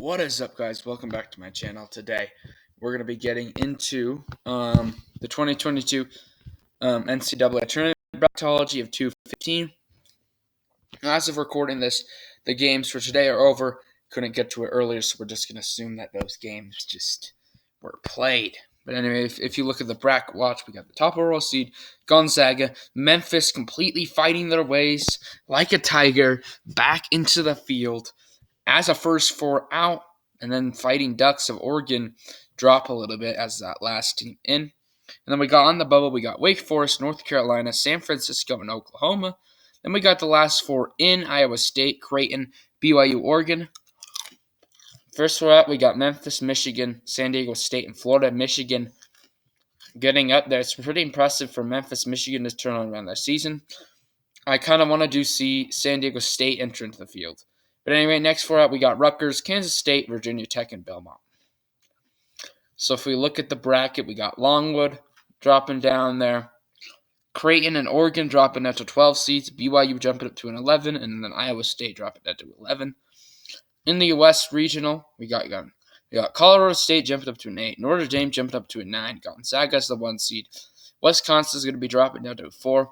What is up, guys? Welcome back to my channel. Today we're going to be getting into the 2022 NCAA Tournament Bracketology of 215. As of recording this, the games for today are over. Couldn't get to it earlier, so we're just going to assume that those games just were played. But anyway, if you look at the bracket watch, we got the top overall seed, Gonzaga, Memphis completely fighting their ways like a tiger back into the field as a first four out, and then Fighting Ducks of Oregon drop a little bit as that last team in. And then we got on the bubble, we got Wake Forest, North Carolina, San Francisco, and Oklahoma. Then we got the last four in, Iowa State, Creighton, BYU, Oregon. First four out, we got Memphis, Michigan, San Diego State, and Florida. Michigan getting up there. It's pretty impressive for Memphis, Michigan to turn around their season. I kind of want to see San Diego State enter into the field. But anyway, next four out, we got Rutgers, Kansas State, Virginia Tech, and Belmont. So if we look at the bracket, we got Longwood dropping down there. Creighton and Oregon dropping down to 12 seeds. BYU jumping up to an 11, and then Iowa State dropping down to 11. In the West Regional, we got Colorado State jumping up to an 8. Notre Dame jumping up to a 9. Gonzaga is the 1 seed. Wisconsin is going to be dropping down to a 4.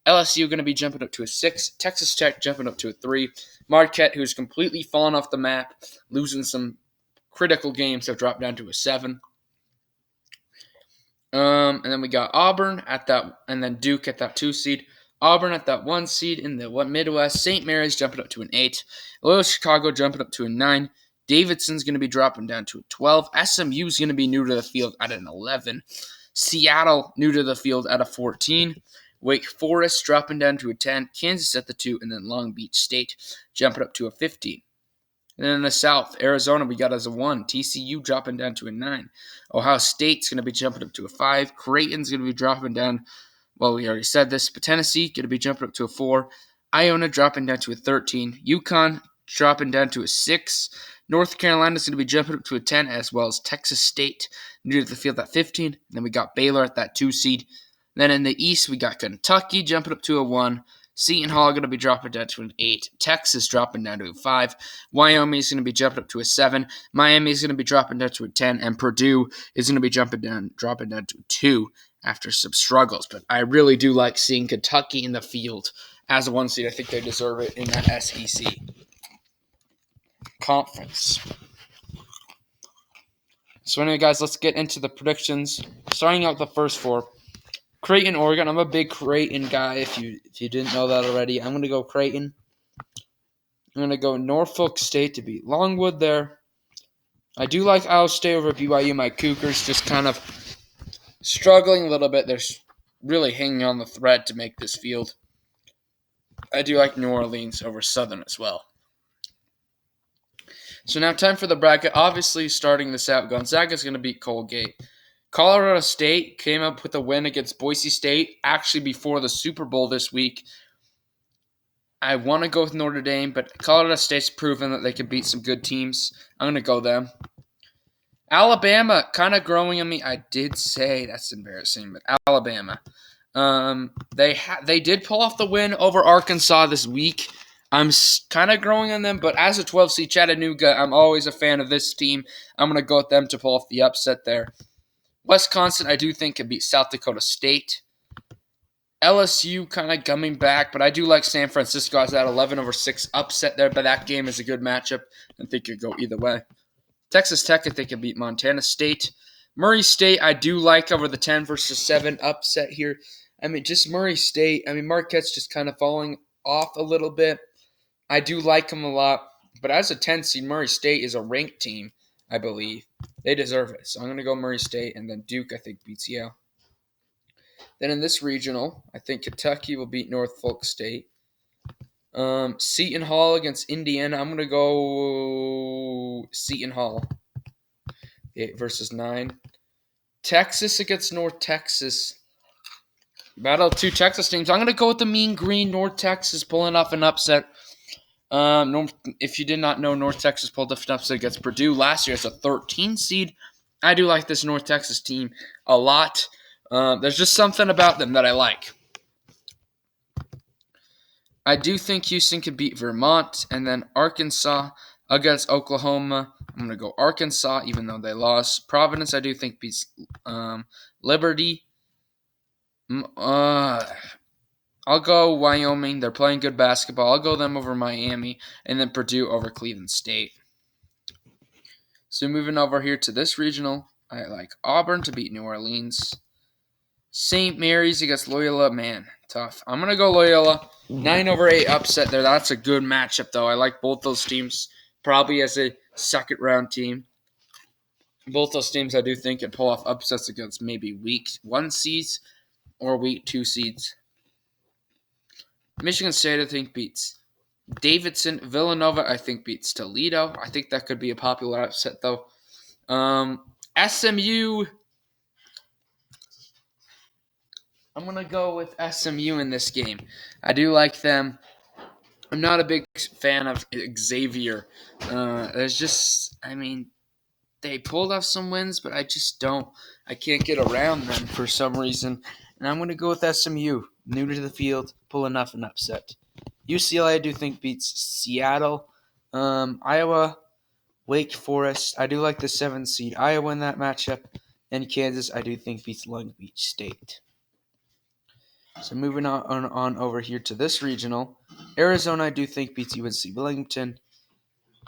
LSU going to be jumping up to a 6. Texas Tech jumping up to a 3. Marquette, who's completely fallen off the map, losing some critical games, have dropped down to a 7. And then we got Auburn at that, and then Duke at that 2 seed. Auburn at that 1 seed in the Midwest. St. Mary's jumping up to an 8. Loyola Chicago jumping up to a 9. Davidson's going to be dropping down to a 12. SMU is going to be new to the field at an 11. Seattle new to the field at a 14. Wake Forest dropping down to a 10. Kansas at the 2, and then Long Beach State jumping up to a 15. And then in the South, Arizona we got as a 1. TCU dropping down to a 9. Ohio State's going to be jumping up to a 5. Creighton's going to be dropping down. Well, we already said this, but Tennessee going to be jumping up to a 4. Iona dropping down to a 13. UConn dropping down to a 6. North Carolina's going to be jumping up to a 10, as well as Texas State new to the field at 15. And then we got Baylor at that 2 seed. Then in the East, we got Kentucky jumping up to a 1. Seton Hall going to be dropping down to an 8. Texas dropping down to a 5. Wyoming is going to be jumping up to a 7. Miami is going to be dropping down to a 10. And Purdue is going to be dropping down to a 2 after some struggles. But I really do like seeing Kentucky in the field as a 1 seed. I think they deserve it in that SEC conference. So anyway, guys, let's get into the predictions. Starting out the first 4. Creighton, Oregon. I'm a big Creighton guy, if you didn't know that already. I'm going to go Creighton. I'm going to go Norfolk State to beat Longwood there. I do like Iowa State over BYU. My Cougars just kind of struggling a little bit. They're really hanging on the thread to make this field. I do like New Orleans over Southern as well. So now time for the bracket. Obviously, starting this out, Gonzaga is going to beat Colgate. Colorado State came up with a win against Boise State, actually before the Super Bowl this week. I want to go with Notre Dame, but Colorado State's proven that they can beat some good teams. I'm going to go them. Alabama, kind of growing on me. I did say that's embarrassing, but Alabama. They did pull off the win over Arkansas this week. I'm kind of growing on them, but as a 12 seed Chattanooga, I'm always a fan of this team. I'm going to go with them to pull off the upset there. Wisconsin, I do think, can beat South Dakota State. LSU kind of coming back, but I do like San Francisco as that 11-6 upset there, but that game is a good matchup. I think it could go either way. Texas Tech, I think, can beat Montana State. Murray State, I do like over the 10-7 upset here. I mean, just Murray State. I mean, Marquette's just kind of falling off a little bit. I do like them a lot, but as a 10 seed, Murray State is a ranked team, I believe. They deserve it. So I'm going to go Murray State, and then Duke, I think, beats Yale. Then in this regional, I think Kentucky will beat Norfolk State. Seton Hall against Indiana. I'm going to go Seton Hall. 8-9. Texas against North Texas. Battle 2 Texas teams. I'm going to go with the Mean Green. North Texas pulling off an upset. If you did not know, North Texas pulled off an upset against Purdue last year as a 13 seed. I do like this North Texas team a lot. There's just something about them that I like. I do think Houston could beat Vermont, and then Arkansas against Oklahoma. I'm I'm going to go Arkansas, even though they lost. Providence, I do think beats Liberty. I'll go Wyoming. They're playing good basketball. I'll go them over Miami, and then Purdue over Cleveland State. So moving over here to this regional, I like Auburn to beat New Orleans. St. Mary's against Loyola, man, tough. I'm going to go Loyola. 9/8 upset there. That's a good matchup, though. I like both those teams probably as a second-round team. Both those teams I do think can pull off upsets against maybe week 1 seeds or week 2 seeds. Michigan State, I think, beats Davidson. Villanova, I think, beats Toledo. I think that could be a popular upset, though. SMU, I'm going to go with SMU in this game. I do like them. I'm not a big fan of Xavier. They pulled off some wins, but I can't get around them for some reason. And I'm going to go with SMU. New to the field, pulling off an upset. UCLA, I do think, beats Seattle. Iowa, Wake Forest. I do like the 7th seed Iowa in that matchup. And Kansas, I do think, beats Long Beach State. So moving on over here to this regional. Arizona, I do think, beats UNC Wilmington.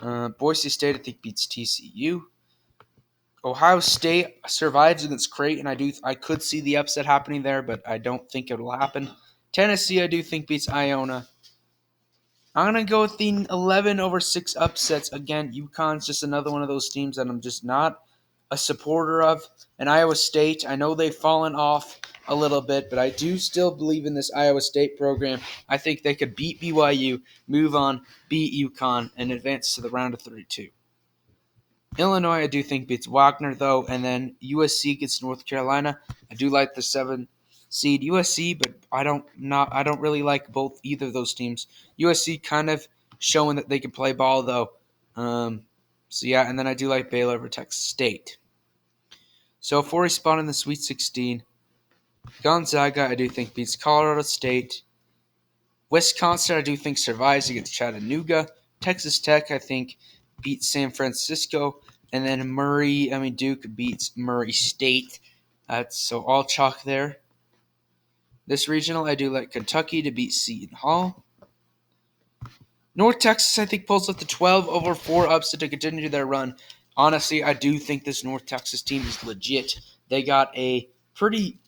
Boise State, I think, beats TCU. Ohio State survives against Creighton. I could see the upset happening there, but I don't think it will happen. Tennessee, I do think, beats Iona. I'm going to go with the 11/6 upsets. Again, UConn's just another one of those teams that I'm just not a supporter of. And Iowa State, I know they've fallen off a little bit, but I do still believe in this Iowa State program. I think they could beat BYU, move on, beat UConn, and advance to the round of 32. Illinois, I do think, beats Wagner, though, and then USC gets North Carolina. I do like the 7 seed USC, but I don't really like either of those teams. USC kind of showing that they can play ball, though. And then I do like Baylor over Texas State. So for a spot in the Sweet 16, Gonzaga, I do think, beats Colorado State. Wisconsin, I do think, survives against Chattanooga. Texas Tech, I think, beats San Francisco. And then Duke beats Murray State. So all chalk there. This regional, I do like Kentucky to beat Seton Hall. North Texas, I think, pulls up the 12/4 upset to continue their run. Honestly, I do think this North Texas team is legit. They got a pretty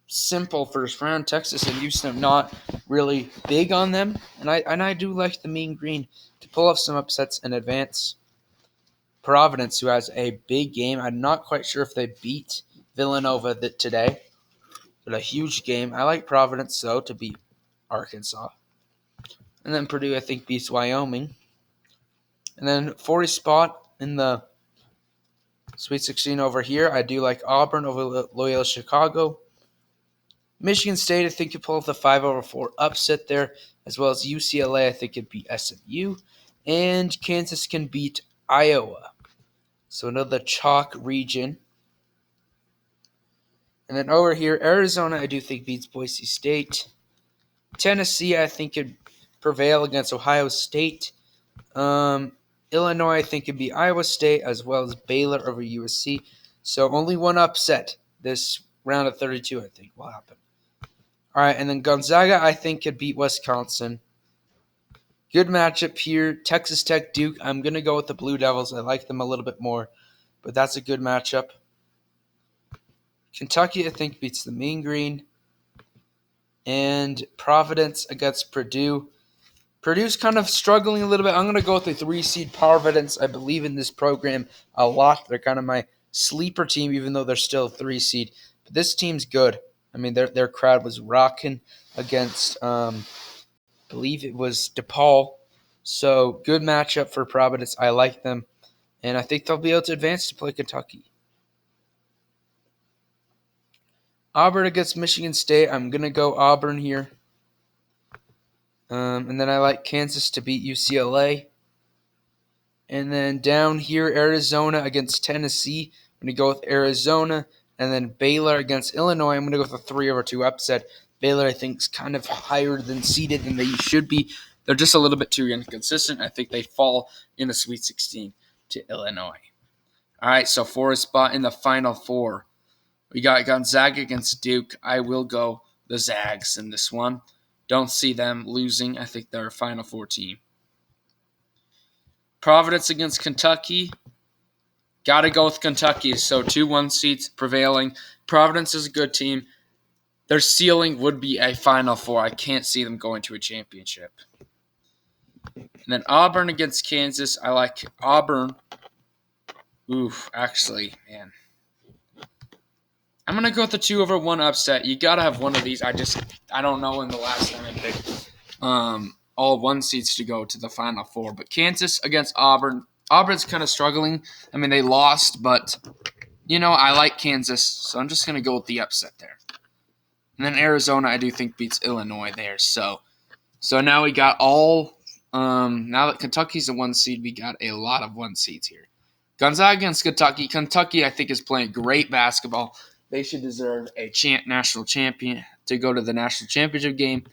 simple first round. Texas and Houston not really big on them. And I do like the Mean Green to pull off some upsets and advance. Providence, who has a big game. I'm not quite sure if they beat Villanova today, but a huge game. I like Providence, though, to beat Arkansas. And then Purdue, I think, beats Wyoming. And then for a spot in the Sweet 16 over here, I do like Auburn over Loyola Chicago. Michigan State, I think, could pull off the 5/4 upset there, as well as UCLA, I think, could beat SMU. And Kansas can beat Iowa. So another chalk region. And then over here, Arizona, I do think, beats Boise State. Tennessee, I think, could prevail against Ohio State. Illinois, I think, could beat Iowa State, as well as Baylor over USC. So only one upset this round of 32, I think, will happen. All right, and then Gonzaga, I think, could beat Wisconsin. Good matchup here. Texas Tech, Duke. I'm going to go with the Blue Devils. I like them a little bit more, but that's a good matchup. Kentucky, I think, beats the Mean Green. And Providence against Purdue. Purdue's kind of struggling a little bit. I'm going to go with the 3 seed Providence. I believe in this program a lot. They're kind of my sleeper team, even though they're still a 3 seed. But this team's good. I mean, their crowd was rocking against, I believe it was DePaul. So, good matchup for Providence. I like them. And I think they'll be able to advance to play Kentucky. Auburn against Michigan State. I'm going to go Auburn here. And then I like Kansas to beat UCLA. And then down here, Arizona against Tennessee. I'm going to go with Arizona. And then Baylor against Illinois. I'm going to go with a 3/2 upset. Baylor, I think, is kind of higher than seeded than they should be. They're just a little bit too inconsistent. I think they fall in the Sweet 16 to Illinois. All right, so for a spot in the Final Four, we got Gonzaga against Duke. I will go the Zags in this one. Don't see them losing. I think they're a Final Four team. Providence against Kentucky. Got to go with Kentucky. So 2-1 seeds prevailing. Providence is a good team. Their ceiling would be a Final Four. I can't see them going to a championship. And then Auburn against Kansas. I like Auburn. Oof, actually, man. I'm going to go with the 2-1 upset. You got to have one of these. I don't know when the last time I picked all 1 seeds to go to the Final Four. But Kansas against Auburn. Auburn's kind of struggling. I mean, they lost, but, I like Kansas. So I'm just going to go with the upset there. And then Arizona, I do think, beats Illinois there. So now we got all now that Kentucky's a 1 seed, we got a lot of 1 seeds here. Gonzaga against Kentucky. Kentucky, I think, is playing great basketball. They should deserve a national champion to go to the national championship game.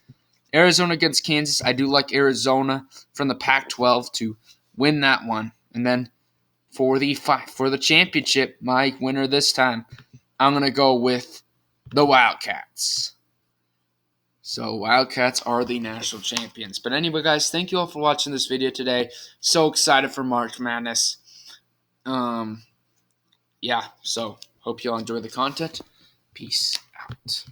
Arizona against Kansas. I do like Arizona from the Pac-12 to win that one. And then for the championship, my winner this time, I'm going to go with the Wildcats. So Wildcats are the national champions. But anyway, guys, thank you all for watching this video today. So excited for March Madness. So hope you all enjoy the content. Peace out.